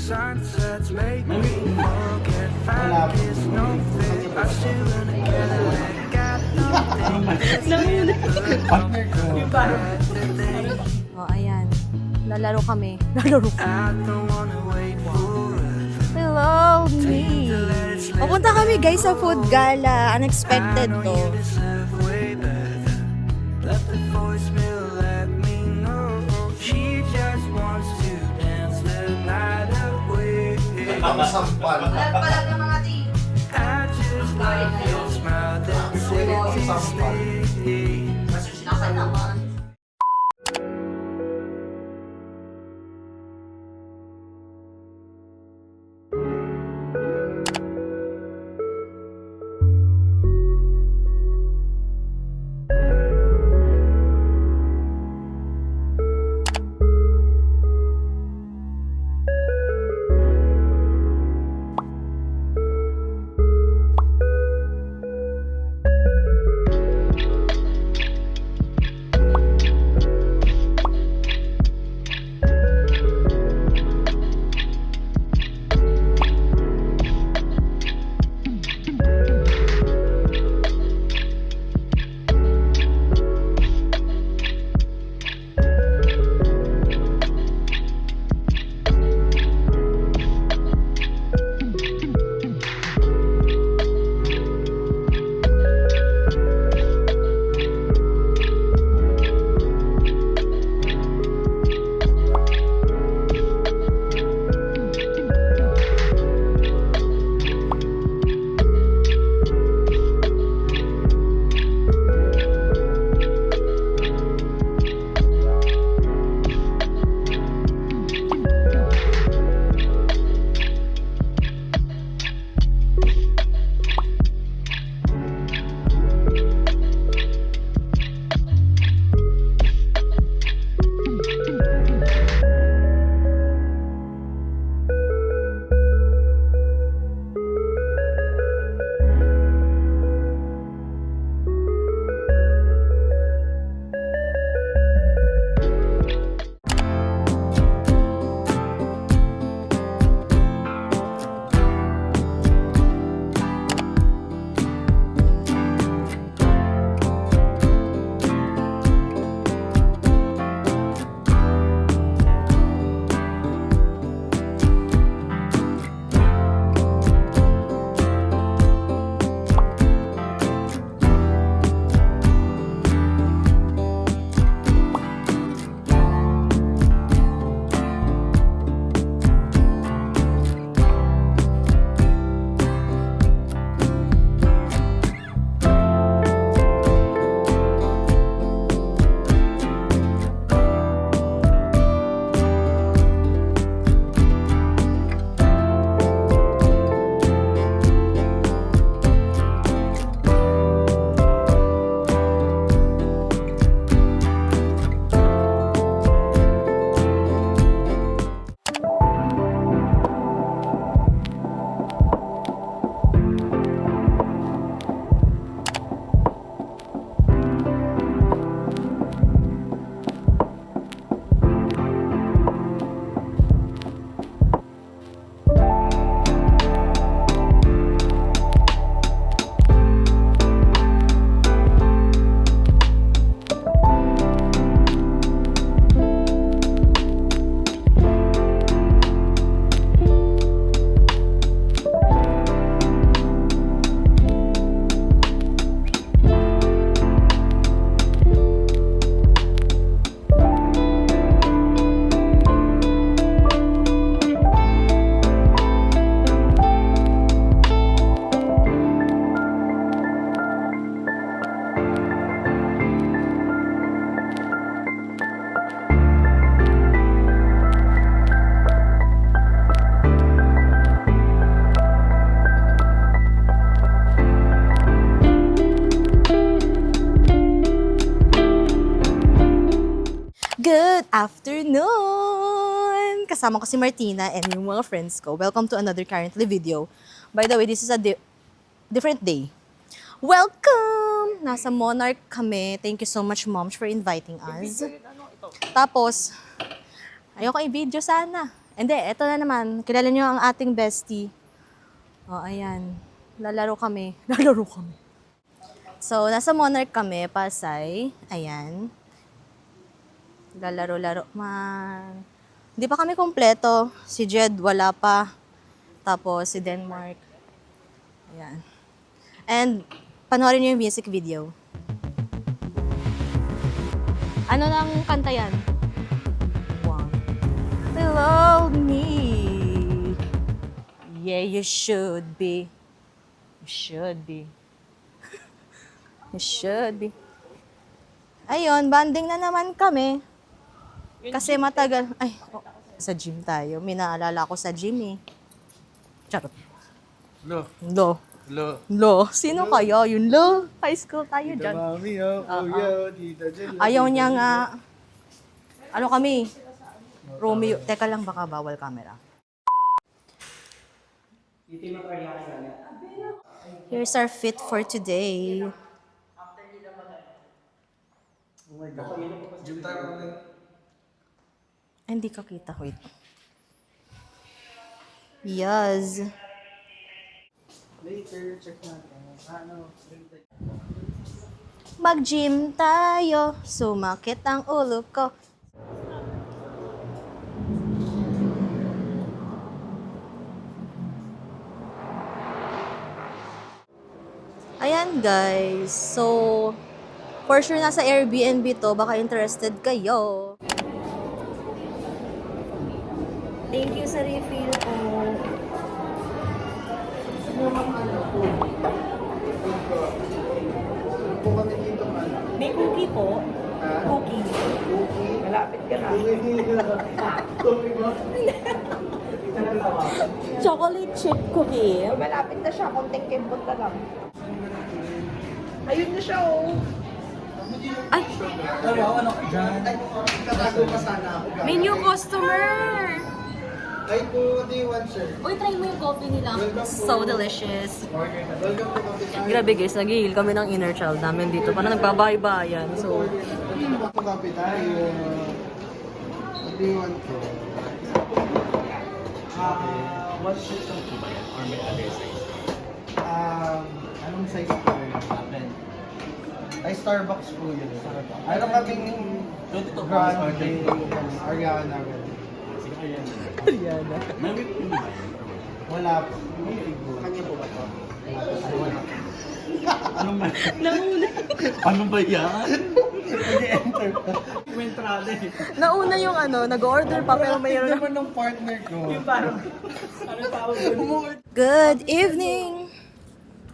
Sunsets make me forget fact is no fit. I still together and got Oh, ayan. Lalaro kami. Lalaro kami. I don't wanna wait forever. Hello, me. Papunta kami guys sa food gala. Unexpected to. Deserve way better. Let the voicemail let me know. She just wants to dance the night away. Palag ng mga team. I just love your smile that says stay. Nasa naman. Good afternoon! Kasama ko si Martina and yung mga friends ko. Welcome to another Currently video. By the way, this is a different day. Welcome! Nasa Monarch kami. Thank you so much, Moms, for inviting us. Tapos, ayoko i-video sana. Hindi, eto na naman. Kilala niyo ang ating bestie. Oh, ayan. Lalaro kami. Lalaro kami. So, nasa Monarch kami, Pasay. Ayan. Lalaro-laro. Man. Hindi pa kami kompleto. Si Jed, wala pa. Tapos, si Denmark. Ayan. And, panoorin niyo yung music video. Ano nang kanta yan? One. Below me. Yeah, you should be. You should be. You should be. Ayun, banding na naman kami. Kasi matagal. Ay, oh, sa gym tayo. May naalala ko sa gym eh. Charot. Lo. Lo. Lo. Lo. Sino kaya yun? Lo. High school tayo Tita dyan. Mami, oh, kuya, tita Jen. Ayaw niya nga. Ano kami? Romeo. Teka lang, baka bawal camera. Here's our fit for today. Oh my God. Gym tayo kami. Ay, hindi ka kita. Wait. Yes. Later, check natin. Ano? Mag-gym tayo. Sumakit ang ulo ko. Ayan guys. So, for sure nasa Airbnb to. Baka interested kayo. Thank you sa refill po. Po kami dito, ano? May cookie po. Ah? Cookie. Cookie. Malapit ka na. Cookie ba? Chocolate chip cookie. Malapit na siya. Konting kembot na lang. Ayun na siya, oh. Ay, Ano ka dyan? Tatago pa sana ako. may new customer! Ay po, what do you want, sir? Uy, try mo yung coffee nila. So delicious. Welcome to Coffee Time. Grabe guys, nag-heal kami ng inner child namin dito. Parang nagbabaybayan. So, Welcome to Coffee Tayo. What do you want, sir? What's your total ba yan? Or may other size? Anong size po yun? Ay, Starbucks po yun. Ano kaming 22 grande Ariana. Sige po yan. Ariana. May whipped cream ba yan? Wala po. Kanya po ba ito? Anong ba? Nauna. Ano ba yan? Nag-enter pa. Mentrale. Nauna yung ano, nag-order pa pero mayroon naman ng partner ko. Ano tawag yun? Good evening!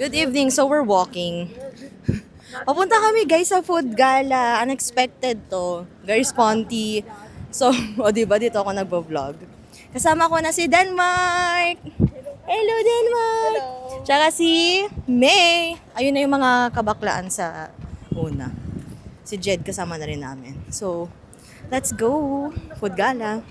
Good evening. So, we're walking. Papunta kami guys sa food gala. Unexpected to. Very sponty. So, o diba dito ako nagbo-vlog. Kasama ko na si Denmark! Hello, Denmark! Hello! Tsaka si May. Ayun na yung mga kabaklaan sa una. Si Jed kasama na rin namin. So, let's go! Food gala.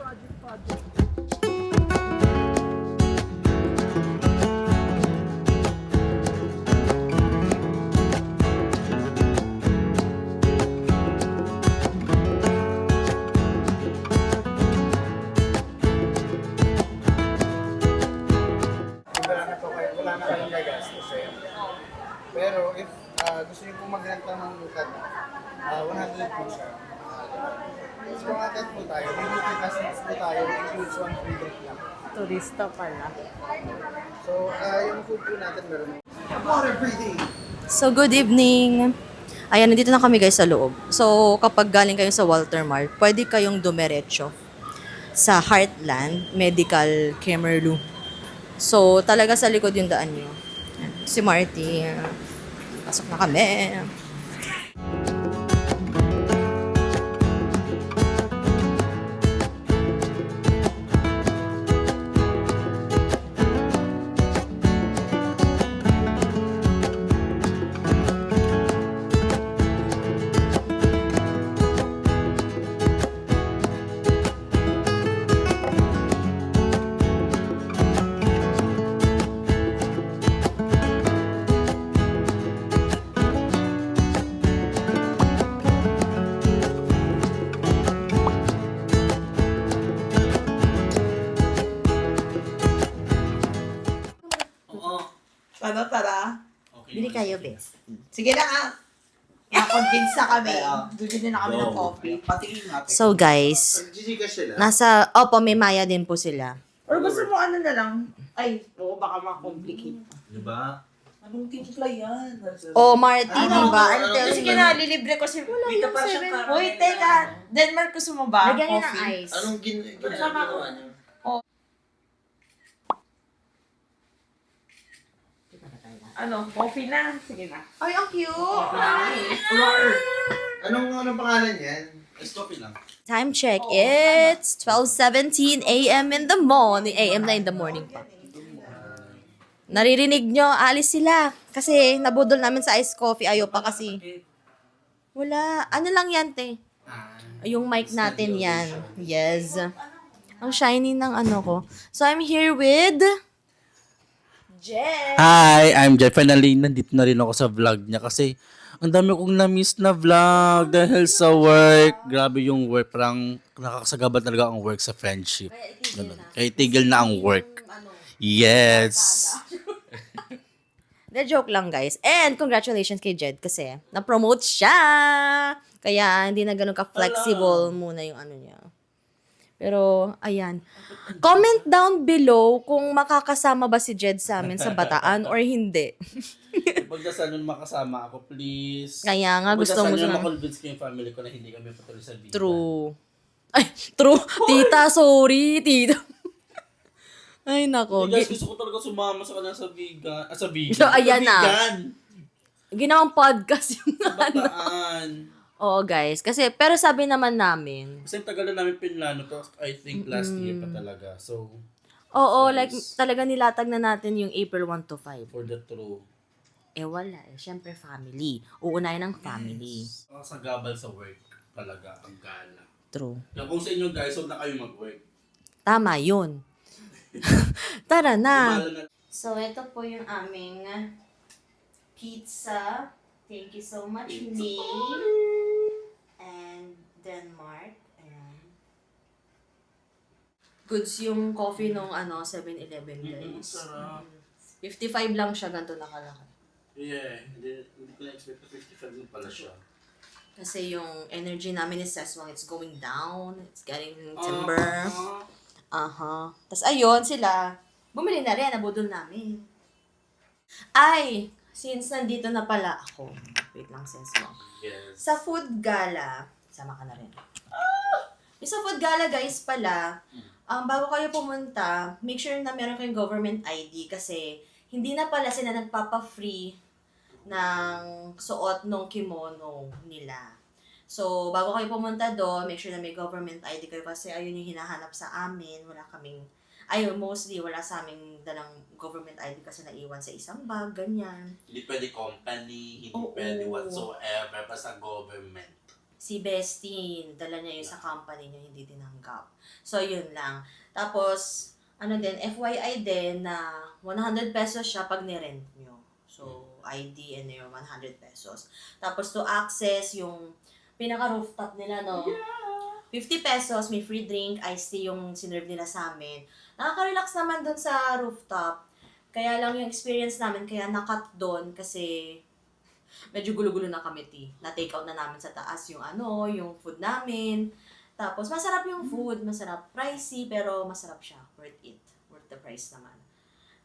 Wala na kayong gagastos eh. Pero if gusto niyo pong magrenta ng cut, 100 po siya. So mga cut po tayo, may weekly customers po tayo, includes one free drink lang. Turista pala. So yung food po natin meron. Water breathing! So, good evening. Ayan, nandito na kami guys sa loob. So, kapag galing kayo sa Walter Mart, pwede kayong dumiretso sa Heartland Medical Camerlu. So, talaga sa likod yung daan nyo. Ayan, si Marty. Pasok na kami. Bili kayo, bes. Sige na nga. Na-convince na kami. Bibili na kami ng coffee. Patingin natin. So guys, Gcash sila. may Maya din po sila. Or gusto mo ano na lang? Ay, oo, baka ma-complicate. Diba? Anong timpla yan? Oh, Marty, di ba? I'll tell Sige you. na, lilibre ko si... Wala Dito pa siya Uy, teka. Denmark, gusto mo ba? Lagyan niyo ng Coffee? ice. Anong ginagawa niyo? Ano, coffee na? Sige na. Ay, ang cute! Anong pangalan yan? Ice coffee lang. Time check. It's 12:17 a.m. in the morning. A.m. na in the morning pa. Naririnig nyo, alis sila. Kasi nabudol namin sa iced coffee. Ayaw pa kasi. Wala. Ano lang yan, te? Yung mic natin yan. Yes. Ang shiny ng ano ko. So, I'm here with... Jen. Hi, I'm Jeff. Finally, nandito na rin ako sa vlog niya kasi ang dami kong na-miss na vlog dahil sa work. Grabe yung work. Parang nakakasagabal talaga ang work sa friendship. Ganun. Kaya tigil na ang work. Yes. The joke lang, guys. And congratulations kay Jed kasi na-promote siya. Kaya hindi na ganun ka-flexible muna yung ano niya. Pero, ayan. Comment down below kung makakasama ba si Jed sa amin sa Bataan or hindi. Pagdasal nun makasama ako, please. Kaya nga, gusto mo Pagdasal sa- nyo makonvince ko yung family ko na hindi kami patuloy sa vida. True. Ay, true. Tita, sorry. Tita. Ay, nako. Hindi, guys, gusto ko talaga sumama sa kanya sa vegan. Sa vegan. So, ayan na. Vegan. Ginawang podcast yung Bataan. Oo, guys. Kasi, pero sabi naman namin, Kasi tagal na namin pinlano to. I think last year pa talaga. So, oo, Yes. like, talaga nilatag na natin yung April 1 to 5. for the true. Eh, wala. Eh. Siyempre, family. Uunahin ng family. Sa gabal sa work talaga ang gala. True. Kaya kung sa inyo guys, huwag na kayo mag-work. Tama yun. Tara na. Gumala na. So, ito po yung aming pizza. Thank you so much, Lee. And Denmark. Ayan. Goods yung coffee nung 7-Eleven, guys. Sarap. 55 lang siya, ganito nakalaki. Yeah, hindi ko na-expect na 55 din pala siya. Kasi yung energy namin is Seswang, it's going down. It's getting timber. Aha. Tapos ayun, sila. Bumili na rin, nabudol namin. Ay, since nandito na pala ako. Wait lang, Seswang. Yes. Sa food gala, sama ka na rin. Yung sa food gala, guys, pala, bago kayo pumunta, make sure na meron kayong government ID kasi hindi na pala sila nagpapa-free ng suot ng kimono nila. So, bago kayo pumunta doon, make sure na may government ID kayo kasi ayun yung hinahanap sa amin. Mostly wala sa aming dalang government ID kasi naiwan sa isang bag, ganyan. Hindi pwede company, hindi Oo. pwede whatsoever, basta government. Si Bestie, dala niya yun sa company niya, hindi tinanggap. So, yun lang. Tapos, FYI din na 100 pesos siya pag nirent nyo. So, ID and yung 100 pesos. Tapos, to access yung pinaka-rooftop nila, no? 50 pesos, may free drink, iced tea yung sinerve nila sa amin. Nakaka-relax naman doon sa rooftop. Kaya lang yung experience namin, kaya nakat doon kasi medyo gulo-gulo na kami, na-take out na namin sa taas yung yung food namin. Tapos, masarap yung food. Masarap. Pricey, pero masarap siya. Worth it. Worth the price naman.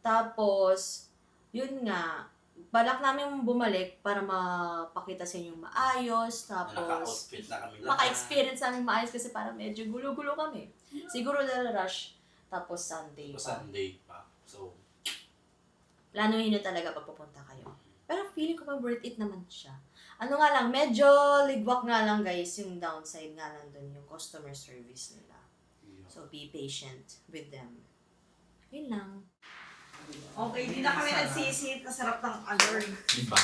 Tapos, yun nga, balak namin bumalik para mapakita sa inyo yung maayos. Tapos, Naka-outfit na kami lahat. maka-experience namin maayos kasi parang medyo gulo-gulo kami. Siguro dahil rush. Tapos, Sunday So, pa. Sunday pa. So, Planuhin nyo talaga pag pupunta kayo. Pero feeling ko pa worth it naman siya. Ano nga lang, medyo ligwak nga lang guys, yung downside nga lang dun, yung customer service nila. So be patient with them. Yun lang. Okay, di na kami nagsisit. Nasarap ng alor. diba?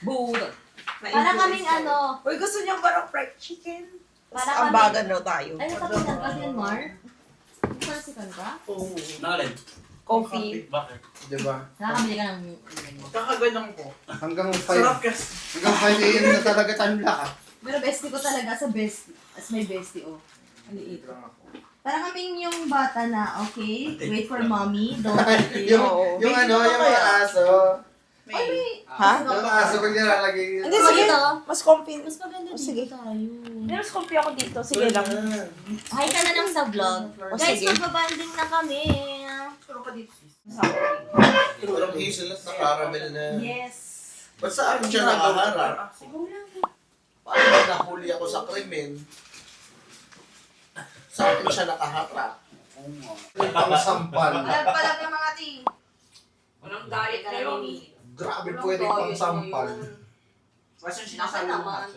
Bull. Para kaming Uy, gusto niyo ba ng fried chicken? Para Ang bagan daw tayo. Ay, nakapitan ka din, Mark? Nakapitan ka? Oo. Nakalin. Coffee. Bakit? Diba? Nakakabili ka ng... Kakaganong ko. Hanggang 5 Sarap kasi. hanggang 5 a.m. na talaga tayong lahat. Pero bestie ko talaga sa bestie. As my bestie, oh. Maliit. Para kaming yung bata na, okay, wait for mommy, don't eat. yung mga aso. Ha? Mataas pag nilalagay yun. Hindi, sige. Dito. Mas comfy. Mas maganda dito Sige. tayo. Hindi, mas comfy ako dito. Sige lang. Hi ka na lang sa vlog. O, Guys, sige. magbabanding na kami. Ito walang hazelnut na caramel na. Yes. Ba't sa akin siya nakaharap? Paano ba nahuli ako sa krimen? Sa akin siya nakaharap. Ang sampal. Palag ng mga ting. Walang diet kayo. Grabe pwede pang sampal. Kasi Nasa naman.